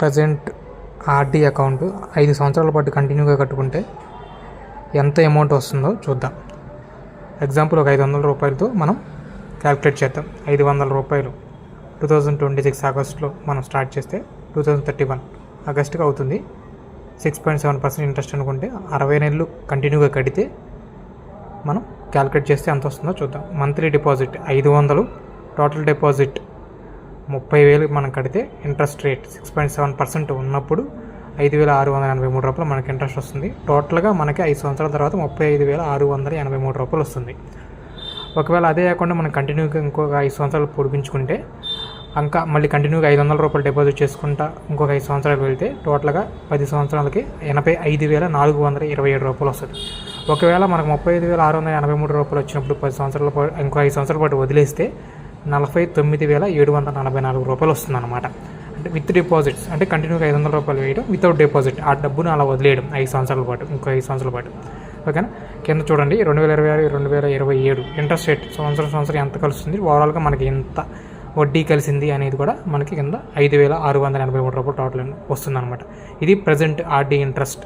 Present RD account 5 సంవత్సరాల పాటు కంటిన్యూగా కట్టుకుంటే ఎంత అమౌంట్ వస్తుందో చూద్దాం. ఎగ్జాంపుల్ ఒక 500 రూపాయలతో మనం క్యాలిక్యులేట్ చేద్దాం. 500 రూపాయలు 2026 ఆగస్టులో మనం స్టార్ట్ చేస్తే 2031 ఆగస్టుకి అవుతుంది. 6.7% ఇంట్రెస్ట్ అనుకుంటే 60 నెలలు కంటిన్యూగా కడితే మనం క్యాలిక్యులేట్ చేస్తే ఎంత వస్తుందో చూద్దాం. మంత్లీ డిపాజిట్ 500, టోటల్ డిపాజిట్ 30,000 మనం కడితే ఇంట్రెస్ట్ రేట్ 6.7% ఉన్నప్పుడు 5,683 రూపాయలు మనకి ఇంట్రెస్ట్ వస్తుంది. టోటల్గా మనకి 5 సంవత్సరాల తర్వాత 35,683 రూపాయలు వస్తుంది. ఒకవేళ అదే కాకుండా మనం కంటిన్యూగా ఇంకొక 5 సంవత్సరాలు పొడిపించుకుంటే ఇంకా మళ్ళీ కంటిన్యూగా 500 రూపాయలు డిపాజిట్ చేసుకుంటా ఇంకొక 5 సంవత్సరాలు వెళ్తే టోటల్గా 10 సంవత్సరాలకి 85,427 రూపాయలు వస్తుంది. ఒకవేళ మనకు 35,683 రూపాయలు వచ్చినప్పుడు 10 సంవత్సరాల పాటు ఇంకో 5 సంవత్సరాల పాటు వదిలేస్తే 49,744 రూపాయలు వస్తుంది అనమాట. అంటే విత్ డిపాజిట్స్, అంటే కంటిన్యూగా 500 రూపాయలు వేయడం వితౌట్ డిపాజిట్, ఆ డబ్బును అలా వదిలేయడం 5 సంవత్సరాల పాటు, ఇంకో 5 సంవత్సరాల పాటు. ఓకేనా? కింద చూడండి 2026, 2027 ఇంట్రెస్ట్ రేట్ సంవత్సరం ఎంత కలుస్తుంది, ఓవరాల్గా మనకి ఎంత వడ్డీ కలిసింది అనేది కూడా మనకి కింద 5,683 రూపాయలు టోటల్ వస్తుంది అనమాట. ఇది ప్రజెంట్ ఆర్డీ ఇంట్రెస్ట్